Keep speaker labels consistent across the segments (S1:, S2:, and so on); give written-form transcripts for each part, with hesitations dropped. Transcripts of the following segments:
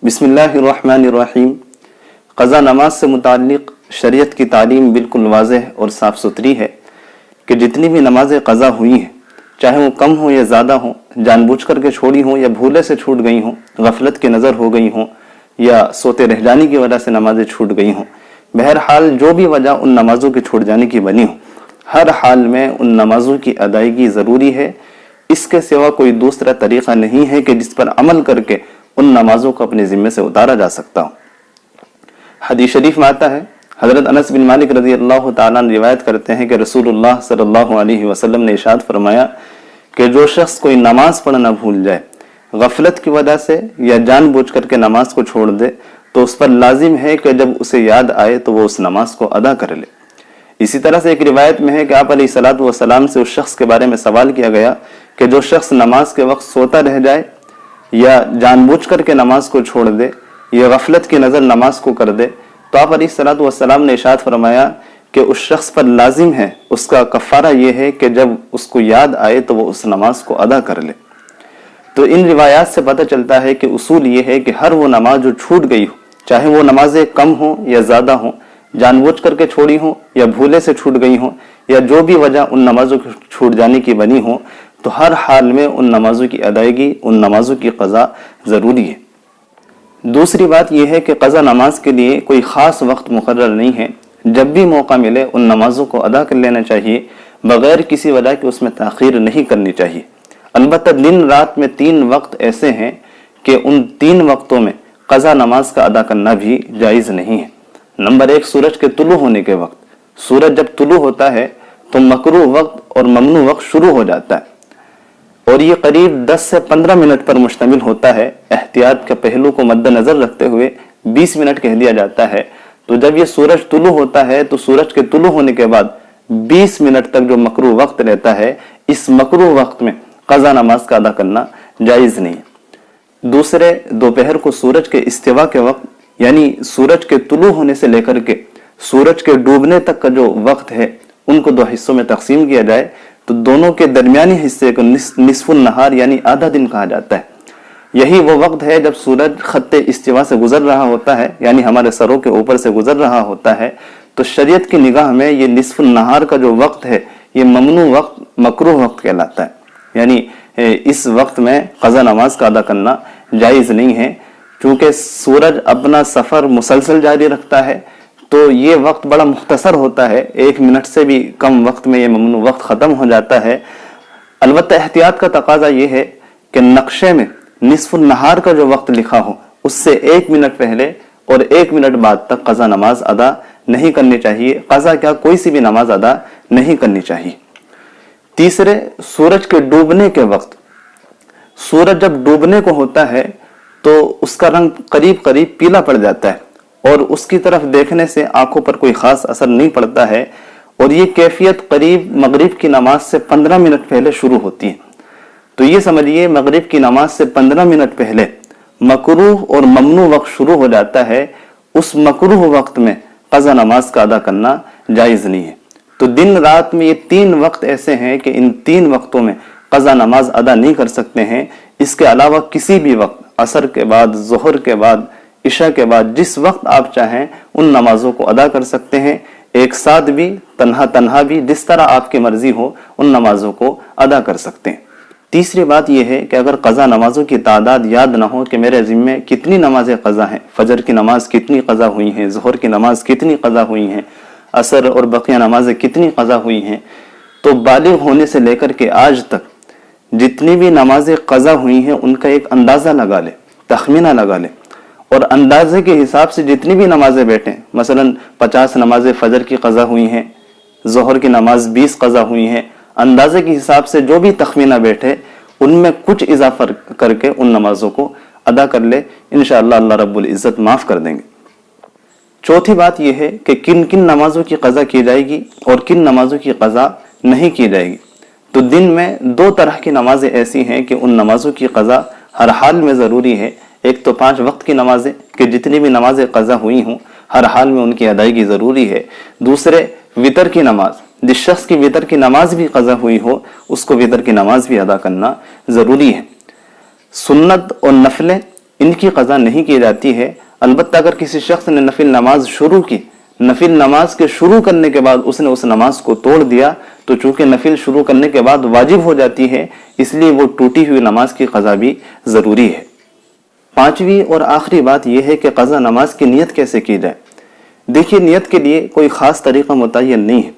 S1: बिस्मिल्लाहिर्रहमानिर्रहीम। क़ज़ा नमाज से मुताल्लिक़ शरीयत की तालीम बिल्कुल वाज़ेह और साफ़ सुथरी है कि जितनी भी नमाज़ें क़ज़ा हुई हैं, चाहे वो कम हो या ज़्यादा हो, जानबूझ करके छोड़ी हों या भूले से छूट गई हों, गफलत की नज़र हो गई हों या सोते रह जाने की वजह से नमाज़ें छूट गई हों, बहरहाल जो भी वजह उन नमाज़ों के छूट जाने की बनी हो, हर हाल में उन नमाज़ों की अदायगी ज़रूरी है। इसके सिवा कोई दूसरा तरीक़ा नहीं है कि जिस पर अमल करके उन नमाज़ों को अपने ज़िम्मे से उतारा जा सकता हो। हदीस शरीफ में आता है, हज़रत अनस बिन मालिक रज़ी अल्लाह ताला अन्हु रिवायत करते हैं कि रसूलुल्लाह सल्लल्लाहु अलैहि वसल्लम ने इरशाद फरमाया कि जो शख्स कोई नमाज पढ़ना भूल जाए, गफलत की वजह से या जानबूझ करके नमाज को छोड़ दे, तो उस पर लाजिम है कि जब उसे याद आए तो वो उस नमाज को अदा कर ले। इसी तरह से एक रिवायत में है कि आप अलैहिस्सलातु वस्सलाम से उस शख्स के बारे में सवाल किया गया कि जो शख्स नमाज के वक्त सोता रह जाए या जानबूझ करके नमाज को छोड़ दे या गफलत की नज़र नमाज को कर दे, तो आप अलैहिस्सलातु वस्सलाम ने इरशाद फरमाया कि उस शख्स पर लाजिम है, उसका कफ़ारा ये है कि जब उसको याद आए तो वो उस नमाज को अदा कर ले। तो इन रिवायात से पता चलता है कि उसूल ये है कि हर वो नमाज जो छूट गई हो, चाहे वो नमाजें कम हो या ज़्यादा हो, जानबूझ करके छोड़ी हो या भूले से छूट गई हो या जो भी वजह उन नमाजों की छूट जाने की बनी हो, तो हर हाल में उन नमाजों की अदायगी, उन नमाजों की क़ज़ा ज़रूरी है। दूसरी बात यह है कि क़ज़ा नमाज के लिए कोई ख़ास वक्त मुक़र्रर नहीं है। जब भी मौका मिले उन नमाजों को अदा कर लेना चाहिए, बग़ैर किसी वजह के उसमें ताख़ीर नहीं करनी चाहिए। अलबत्ता दिन रात में 3 वक्त ऐसे हैं कि उन 3 वक्तों में क़ज़ा नमाज का अदा करना भी जायज़ नहीं है। नंबर 1, सूरज के तुलू होने के वक्त। सूरज जब तुलू होता है तो मकरूह वक्त और ममनू वक्त शुरू हो जाता है और ये करीब 10 से 15 मिनट पर मुश्तमिल होता है। एहतियात के पहलू को मद्देनजर रखते हुए 20 मिनट कह दिया जाता है। तो जब ये सूरज तुलू होता है तो सूरज के तुलू होने के बाद 20 मिनट तक जो मकरूह वक्त रहता है, इस मकरूह वक्त में क़ज़ा नमाज का अदा करना जायज़ नहीं है। दूसरे, दोपहर को सूरज के इस्तिवा के वक्त, यानी सूरज के तुलू होने से लेकर के सूरज के डूबने तक का जो वक्त है, उनको 2 हिस्सों में तकसीम किया जाए तो दोनों के दरमियानी हिस्से को निस्फुन नहार यानी आधा दिन कहा जाता है। यही वो वक्त है जब सूरज खत्ते इस्तिवा से गुजर रहा होता है, यानी हमारे सरों के ऊपर से गुजर रहा होता है। तो शरीयत की निगाह में ये निस्फुन नहार का जो वक्त है, ये ममनू वक्त, मकरूह वक्त कहलाता है। यानी इस वक्त में क़ज़ा नमाज का अदा करना जायज़ नहीं है। चूँकि सूरज अपना सफ़र मुसलसल जारी रखता है तो ये वक्त बड़ा मुख्तसर होता है, 1 मिनट से भी कम वक्त में ये ममनू वक्त ख़त्म हो जाता है। अलबत्ता एहतियात का तकाजा ये है कि नक्शे में निस्फुन नहार का जो वक्त लिखा हो, उससे 1 मिनट पहले और 1 मिनट बाद तक क़ज़ा नमाज अदा नहीं करनी चाहिए। क़ज़ा क्या, कोई सी भी नमाज अदा नहीं करनी चाहिए। तीसरे, सूरज के डूबने के वक्त। सूरज जब डूबने को होता है तो उसका रंग करीब करीब पीला पड़ जाता है और उसकी तरफ देखने से आंखों पर कोई खास असर नहीं पड़ता है और ये कैफियत करीब मगरिब की नमाज से 15 मिनट पहले शुरू होती है। तो ये समझिए, मगरिब की नमाज से 15 मिनट पहले मकरूह और ममनू वक्त शुरू हो जाता है। उस मकरूह वक्त में क़ज़ा नमाज का अदा करना जायज़ नहीं है। तो दिन रात में ये 3 वक्त ऐसे हैं कि इन 3 वक्तों में क़ज़ा नमाज अदा नहीं कर सकते हैं। इसके अलावा किसी भी वक्त, असर के बाद, ज़ोहर के बाद, इशा के बाद, जिस वक्त आप चाहें उन नमाजों को अदा कर सकते हैं। एक साथ भी, तन्हा तन्हा भी, जिस तरह आपकी मर्जी हो उन नमाजों को अदा कर सकते हैं। तीसरी बात यह है कि अगर क़ज़ा नमाजों की तादाद याद ना हो कि मेरे ज़िम्मे कितनी नमाजें क़ज़ा हैं, फजर की नमाज कितनी क़ज़ा हुई हैं, ज़ोहर की नमाज कितनी क़ज़ा हुई हैं, असर और बकिया नमाजें कितनी क़ज़ा हुई हैं, तो बालिग होने से लेकर के आज तक जितनी भी नमाजें क़ज़ा हुई हैं उनका एक अंदाज़ा लगा ले, तखमीना लगा ले और अंदाजे के हिसाब से जितनी भी नमाजें बैठें, मसलन 50 नमाजें फ़जर की क़ज़ा हुई हैं, ज़ोहर की नमाज 20 क़ज़ा हुई हैं, अंदाजे के हिसाब से जो भी तखमीना बैठे उनमें कुछ इजाफा करके उन नमाजों को अदा कर ले। इंशाअल्लाह अल्लाह रब्बुल इज़्ज़त माफ़ कर देंगे। चौथी बात यह है कि किन किन नमाजों की क़ज़ा की जाएगी और किन नमाजों की क़ज़ा नहीं की जाएगी। तो दिन में 2 तरह की नमाजें ऐसी हैं कि उन नमाजों की क़ज़ा हर हाल में ज़रूरी है। एक तो 5 वक्त की नमाजें कि जितनी भी नमाजें क़ज़ा हुई हों हर हाल में उनकी अदायगी ज़रूरी है। दूसरे, वितर की नमाज, जिस शख्स की वितर की नमाज भी क़ज़ा हुई हो उसको वितर की नमाज भी अदा करना ज़रूरी है। सुन्नत और नफलें ان کی قضا نہیں کی جاتی ہے۔ البتہ اگر کسی شخص نے نفل نماز شروع کی، نفل نماز کے شروع کرنے کے بعد اس نے اس نماز کو توڑ دیا، تو چونکہ نفل شروع کرنے کے بعد واجب ہو جاتی ہے، اس لیے وہ ٹوٹی ہوئی نماز کی قضا بھی ضروری ہے۔ پانچویں اور آخری بات یہ ہے کہ قضا نماز کی نیت کیسے کی جائے۔ دیکھیے، نیت کے لیے کوئی خاص طریقہ متعین نہیں ہے۔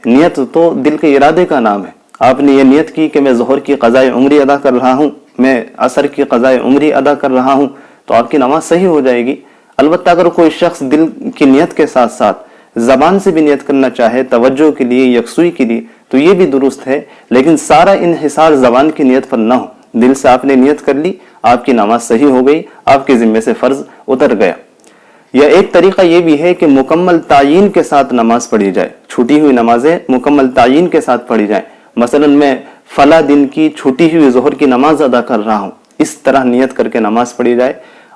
S1: نیت تو دل کے ارادے کا نام ہے۔ آپ نے یہ نیت کی کہ میں ظہر کی قضائے عمری ادا کر رہا ہوں، میں عصر کی قضائے عمری ادا کر رہا ہوں، تو آپ کی نماز صحیح ہو جائے گی۔ البتہ اگر کوئی شخص دل کی نیت کے ساتھ ساتھ زبان سے بھی نیت کرنا چاہے، توجہ کے لیے، یکسوئی کے لیے، تو یہ بھی درست ہے، لیکن سارا انحصار زبان کی نیت پر نہ ہو۔ دل سے آپ نے نیت کر لی، آپ کی نماز صحیح ہو گئی، آپ کے ذمے سے فرض اتر گیا۔ یا ایک طریقہ یہ بھی ہے کہ مکمل تعیین کے ساتھ نماز پڑھی جائے، چھوٹی ہوئی نمازیں مکمل تعیین کے ساتھ پڑھی جائیں۔ مثلا میں فلاں دن کی چھوٹی ہوئی ظہر کی نماز ادا کر رہا ہوں، اس طرح نیت کر کے نماز پڑھی جائے۔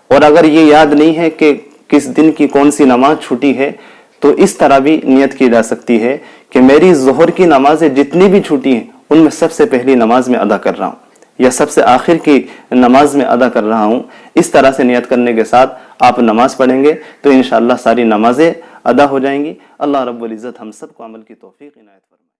S1: اور اگر یہ یاد نہیں ہے کہ کس دن کی کون سی نماز چھوٹی ہے، تو اس طرح بھی نیت کی جا سکتی ہے کہ میری ظہر کی نمازیں جتنی بھی چھوٹی ہیں ان میں سب سے پہلی نماز میں ادا کر رہا ہوں، یا سب سے آخر کی نماز میں ادا کر رہا ہوں۔ اس طرح سے نیت کرنے کے ساتھ آپ نماز پڑھیں گے تو انشاءاللہ ساری نمازیں ادا ہو جائیں گی۔ اللہ رب العزت ہم سب کو عمل کی توفیق عنایت فرمائے۔